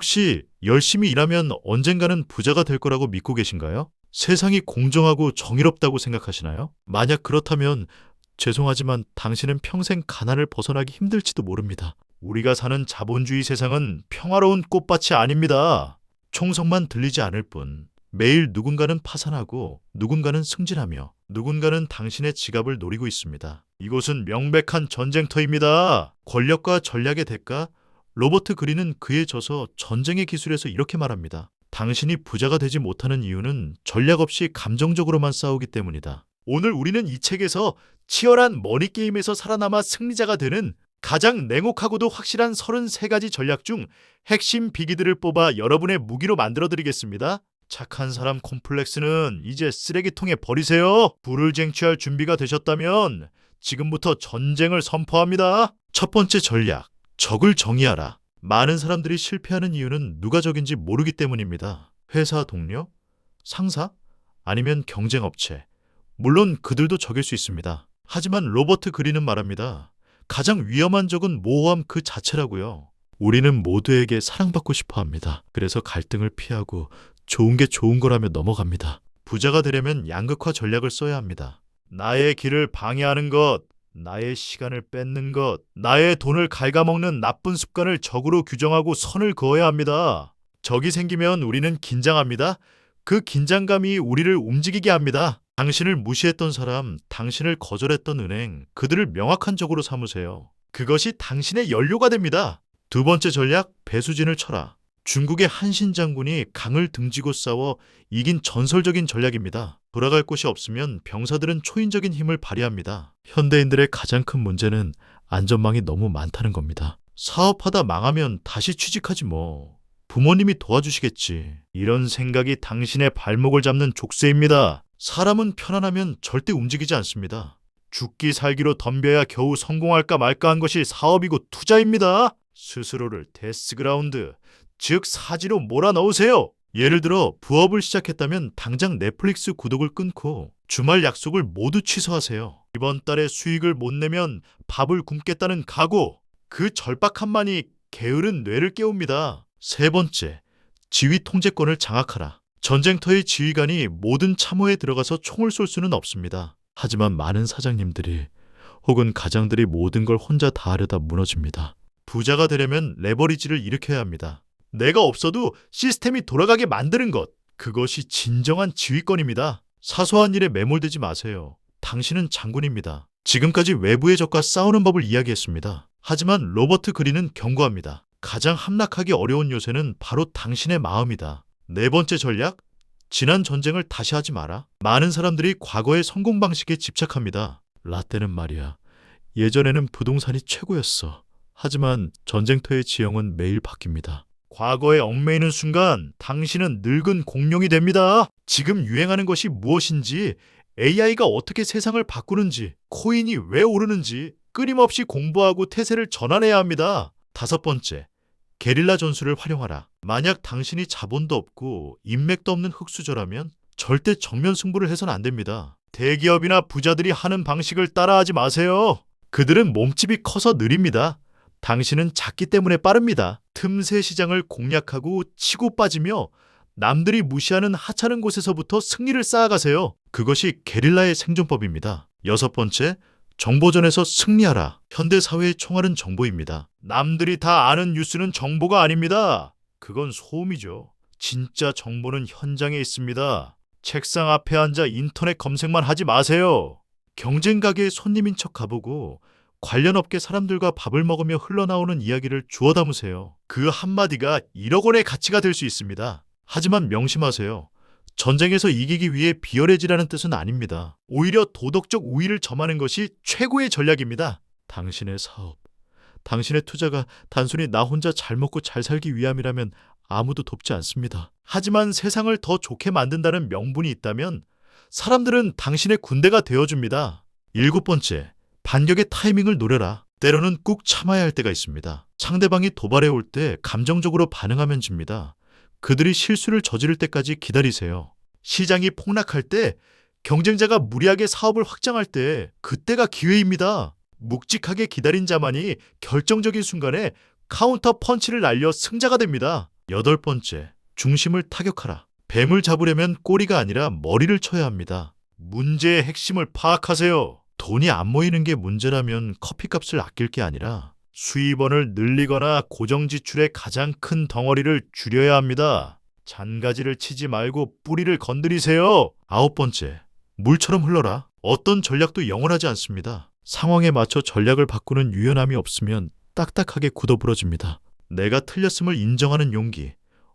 혹시 열심히 일하면 언젠가는 부자가 될 거라고 믿고 계신가요? 세상이 공정하고 정의롭다고 생각하시나요? 만약 그렇다면 죄송하지만 당신은 평생 가난을 벗어나기 힘들지도 모릅니다. 우리가 사는 자본주의 세상은 평화로운 꽃밭이 아닙니다. 총성만 들리지 않을 뿐 매일 누군가는 파산하고 누군가는 승진하며 누군가는 당신의 지갑을 노리고 있습니다. 이곳은 명백한 전쟁터입니다. 권력과 전략의 대가, 로버트 그린은 그에 져서 전쟁의 기술에서 이렇게 말합니다. 당신이 부자가 되지 못하는 이유는 전략 없이 감정적으로만 싸우기 때문이다. 오늘 우리는 이 책에서 치열한 머니게임에서 살아남아 승리자가 되는 가장 냉혹하고도 확실한 33가지 전략 중 핵심 비기들을 뽑아 여러분의 무기로 만들어드리겠습니다. 착한 사람 콤플렉스는 이제 쓰레기통에 버리세요. 불을 쟁취할 준비가 되셨다면 지금부터 전쟁을 선포합니다. 첫 번째 전략, 적을 정의하라. 많은 사람들이 실패하는 이유는 누가 적인지 모르기 때문입니다. 회사 동료? 상사? 아니면 경쟁업체? 물론 그들도 적일 수 있습니다. 하지만 로버트 그린은 말합니다. 가장 위험한 적은 모호함 그 자체라고요. 우리는 모두에게 사랑받고 싶어 합니다. 그래서 갈등을 피하고 좋은 게 좋은 거라며 넘어갑니다. 부자가 되려면 양극화 전략을 써야 합니다. 나의 길을 방해하는 것, 나의 시간을 뺏는 것, 나의 돈을 갉아먹는 나쁜 습관을 적으로 규정하고 선을 그어야 합니다. 적이 생기면 우리는 긴장합니다. 그 긴장감이 우리를 움직이게 합니다. 당신을 무시했던 사람, 당신을 거절했던 은행, 그들을 명확한 적으로 삼으세요. 그것이 당신의 연료가 됩니다. 두 번째 전략, 배수진을 쳐라. 중국의 한신 장군이 강을 등지고 싸워 이긴 전설적인 전략입니다. 돌아갈 곳이 없으면 병사들은 초인적인 힘을 발휘합니다. 현대인들의 가장 큰 문제는 안전망이 너무 많다는 겁니다. 사업하다 망하면 다시 취직하지 뭐. 부모님이 도와주시겠지. 이런 생각이 당신의 발목을 잡는 족쇄입니다. 사람은 편안하면 절대 움직이지 않습니다. 죽기 살기로 덤벼야 겨우 성공할까 말까 한 것이 사업이고 투자입니다. 스스로를 데스그라운드, 즉 사지로 몰아넣으세요. 예를 들어 부업을 시작했다면 당장 넷플릭스 구독을 끊고 주말 약속을 모두 취소하세요. 이번 달에 수익을 못 내면 밥을 굶겠다는 각오, 그 절박함만이 게으른 뇌를 깨웁니다. 세 번째, 지휘 통제권을 장악하라. 전쟁터의 지휘관이 모든 참호에 들어가서 총을 쏠 수는 없습니다. 하지만 많은 사장님들이 혹은 가장들이 모든 걸 혼자 다 하려다 무너집니다. 부자가 되려면 레버리지를 일으켜야 합니다. 내가 없어도 시스템이 돌아가게 만드는 것, 그것이 진정한 지휘권입니다. 사소한 일에 매몰되지 마세요. 당신은 장군입니다. 지금까지 외부의 적과 싸우는 법을 이야기했습니다. 하지만 로버트 그린은 경고합니다. 가장 함락하기 어려운 요새는 바로 당신의 마음이다. 네 번째 전략, 지난 전쟁을 다시 하지 마라. 많은 사람들이 과거의 성공 방식에 집착합니다. 라떼는 말이야, 예전에는 부동산이 최고였어. 하지만 전쟁터의 지형은 매일 바뀝니다. 과거에 얽매이는 순간 당신은 늙은 공룡이 됩니다. 지금 유행하는 것이 무엇인지, AI가 어떻게 세상을 바꾸는지, 코인이 왜 오르는지 끊임없이 공부하고 태세를 전환해야 합니다. 다섯 번째, 게릴라 전술을 활용하라. 만약 당신이 자본도 없고 인맥도 없는 흙수저라면 절대 정면 승부를 해서는 안 됩니다. 대기업이나 부자들이 하는 방식을 따라하지 마세요. 그들은 몸집이 커서 느립니다. 당신은 작기 때문에 빠릅니다. 틈새 시장을 공략하고 치고 빠지며 남들이 무시하는 하찮은 곳에서부터 승리를 쌓아가세요. 그것이 게릴라의 생존법입니다. 여섯 번째, 정보전에서 승리하라. 현대사회의 총알은 정보입니다. 남들이 다 아는 뉴스는 정보가 아닙니다. 그건 소음이죠. 진짜 정보는 현장에 있습니다. 책상 앞에 앉아 인터넷 검색만 하지 마세요. 경쟁 가게에 손님인 척 가보고 관련 업계 사람들과 밥을 먹으며 흘러나오는 이야기를 주워 담으세요. 그 한마디가 1억 원의 가치가 될 수 있습니다. 하지만 명심하세요. 전쟁에서 이기기 위해 비열해지라는 뜻은 아닙니다. 오히려 도덕적 우위를 점하는 것이 최고의 전략입니다. 당신의 사업, 당신의 투자가 단순히 나 혼자 잘 먹고 잘 살기 위함이라면 아무도 돕지 않습니다. 하지만 세상을 더 좋게 만든다는 명분이 있다면 사람들은 당신의 군대가 되어줍니다. 일곱 번째, 반격의 타이밍을 노려라. 때로는 꾹 참아야 할 때가 있습니다. 상대방이 도발해 올 때 감정적으로 반응하면 집니다. 그들이 실수를 저지를 때까지 기다리세요. 시장이 폭락할 때, 경쟁자가 무리하게 사업을 확장할 때, 그때가 기회입니다. 묵직하게 기다린 자만이 결정적인 순간에 카운터 펀치를 날려 승자가 됩니다. 8번째, 중심을 타격하라. 뱀을 잡으려면 꼬리가 아니라 머리를 쳐야 합니다. 문제의 핵심을 파악하세요. 돈이 안 모이는 게 문제라면 커피값을 아낄 게 아니라 수입원을 늘리거나 고정 지출의 가장 큰 덩어리를 줄여야 합니다. 잔가지를 치지 말고 뿌리를 건드리세요. 9번째, 물처럼 흘러라. 어떤 전략도 영원하지 않습니다. 상황에 맞춰 전략을 바꾸는 유연함이 없으면 딱딱하게 굳어부러집니다. 내가 틀렸음을 인정하는 용기,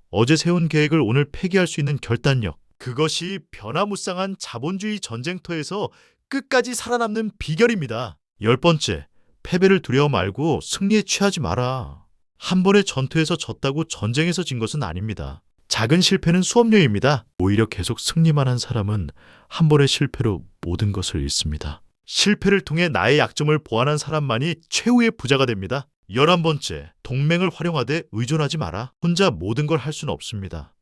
어제 세운 계획을 오늘 폐기할 수 있는 결단력, 그것이 변화무쌍한 자본주의 전쟁터에서 끝까지 살아남는 비결입니다. 10번째, 패배를 두려워 말고 승리에 취하지 마라. 한 번의 전투에서 졌다고 전쟁에서 진 것은 아닙니다. 작은 실패는 수업료입니다. 오히려 계속 승리만 한 사람은 한 번의 실패로 모든 것을 잃습니다. 실패를 통해 나의 약점을 보완한 사람만이 최후의 부자가 됩니다. 11번째, 동맹을 활용하되 의존하지 마라. 혼자 모든 걸 할 수는 없습니다.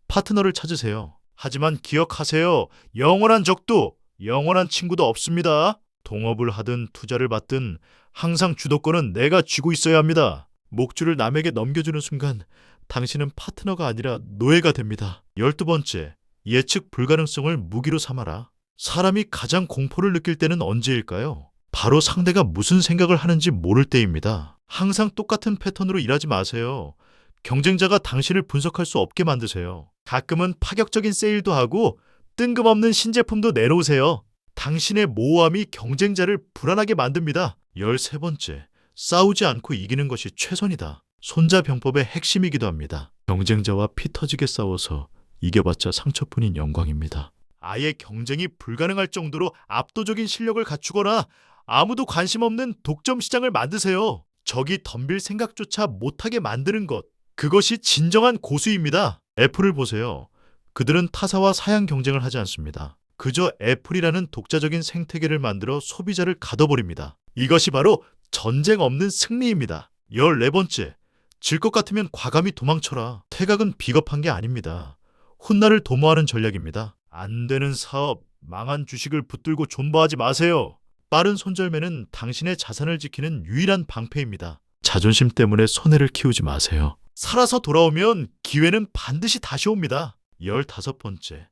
파트너를 찾으세요. 하지만 기억하세요. 영원한 적도, 영원한 친구도 없습니다. 동업을 하든 투자를 받든 항상 주도권은 내가 쥐고 있어야 합니다. 목줄을 남에게 넘겨주는 순간 당신은 파트너가 아니라 노예가 됩니다. 12번째, 예측 불가능성을 무기로 삼아라. 사람이 가장 공포를 느낄 때는 언제일까요? 바로 상대가 무슨 생각을 하는지 모를 때입니다. 항상 똑같은 패턴으로 일하지 마세요. 경쟁자가 당신을 분석할 수 없게 만드세요. 가끔은 파격적인 세일도 하고 뜬금없는 신제품도 내놓으세요. 당신의 모호함이 경쟁자를 불안하게 만듭니다. 13번째, 싸우지 않고 이기는 것이 최선이다. 손자병법의 핵심이기도 합니다. 경쟁자와 피 터지게 싸워서 이겨봤자 상처뿐인 영광입니다. 아예 경쟁이 불가능할 정도로 압도적인 실력을 갖추거나 아무도 관심 없는 독점 시장을 만드세요. 적이 덤빌 생각조차 못하게 만드는 것, 그것이 진정한 고수입니다. 애플을 보세요. 그들은 타사와 사양 경쟁을 하지 않습니다. 그저 애플이라는 독자적인 생태계를 만들어 소비자를 가둬버립니다. 이것이 바로 전쟁 없는 승리입니다. 14번째, 질 것 같으면 과감히 도망쳐라. 퇴각은 비겁한 게 아닙니다. 훗날을 도모하는 전략입니다. 안 되는 사업, 망한 주식을 붙들고 존버하지 마세요. 빠른 손절매는 당신의 자산을 지키는 유일한 방패입니다. 자존심 때문에 손해를 키우지 마세요. 살아서 돌아오면 기회는 반드시 다시 옵니다. 15번째,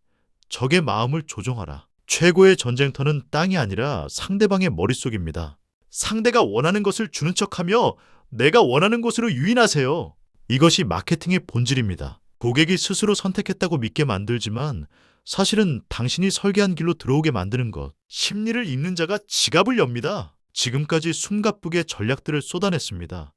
적의 마음을 조종하라. 최고의 전쟁터는 땅이 아니라 상대방의 머릿속입니다. 상대가 원하는 것을 주는 척하며 내가 원하는 곳으로 유인하세요. 이것이 마케팅의 본질입니다. 고객이 스스로 선택했다고 믿게 만들지만 사실은 당신이 설계한 길로 들어오게 만드는 것. 심리를 읽는 자가 지갑을 엽니다. 지금까지 숨가쁘게 전략들을 쏟아냈습니다.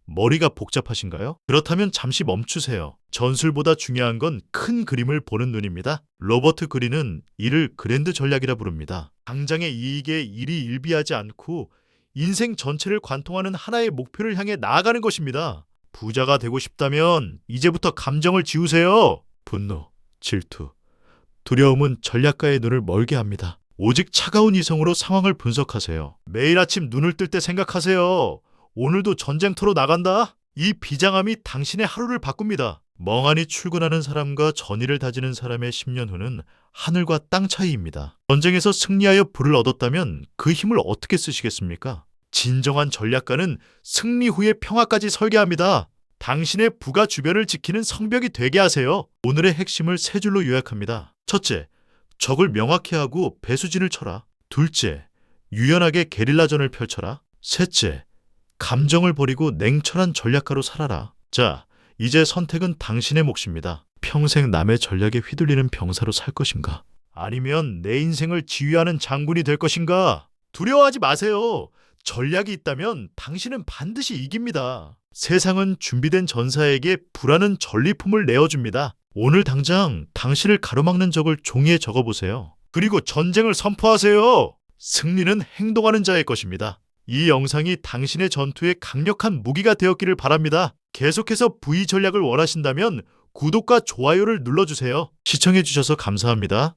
머리가 복잡하신가요? 그렇다면 잠시 멈추세요. 전술보다 중요한 건 큰 그림을 보는 눈입니다. 로버트 그린은 이를 그랜드 전략이라 부릅니다. 당장의 이익에 일희일비하지 않고 인생 전체를 관통하는 하나의 목표를 향해 나아가는 것입니다. 부자가 되고 싶다면 이제부터 감정을 지우세요. 분노, 질투, 두려움은 전략가의 눈을 멀게 합니다. 오직 차가운 이성으로 상황을 분석하세요. 매일 아침 눈을 뜰 때 생각하세요. 오늘도 전쟁터로 나간다? 이 비장함이 당신의 하루를 바꿉니다. 멍하니 출근하는 사람과 전의를 다지는 사람의 10년 후는 하늘과 땅 차이입니다. 전쟁에서 승리하여 부를 얻었다면 그 힘을 어떻게 쓰시겠습니까? 진정한 전략가는 승리 후의 평화까지 설계합니다. 당신의 부가 주변을 지키는 성벽이 되게 하세요. 오늘의 핵심을 세 줄로 요약합니다. 첫째, 적을 명확히 하고 배수진을 쳐라. 둘째, 유연하게 게릴라전을 펼쳐라. 셋째, 감정을 버리고 냉철한 전략가로 살아라. 자, 이제 선택은 당신의 몫입니다. 평생 남의 전략에 휘둘리는 병사로 살 것인가? 아니면 내 인생을 지휘하는 장군이 될 것인가? 두려워하지 마세요. 전략이 있다면 당신은 반드시 이깁니다. 세상은 준비된 전사에게 불하는 전리품을 내어줍니다. 오늘 당장 당신을 가로막는 적을 종이에 적어보세요. 그리고 전쟁을 선포하세요. 승리는 행동하는 자의 것입니다. 이 영상이 당신의 전투에 강력한 무기가 되었기를 바랍니다. 계속해서 V 전략을 원하신다면 구독과 좋아요를 눌러주세요. 시청해주셔서 감사합니다.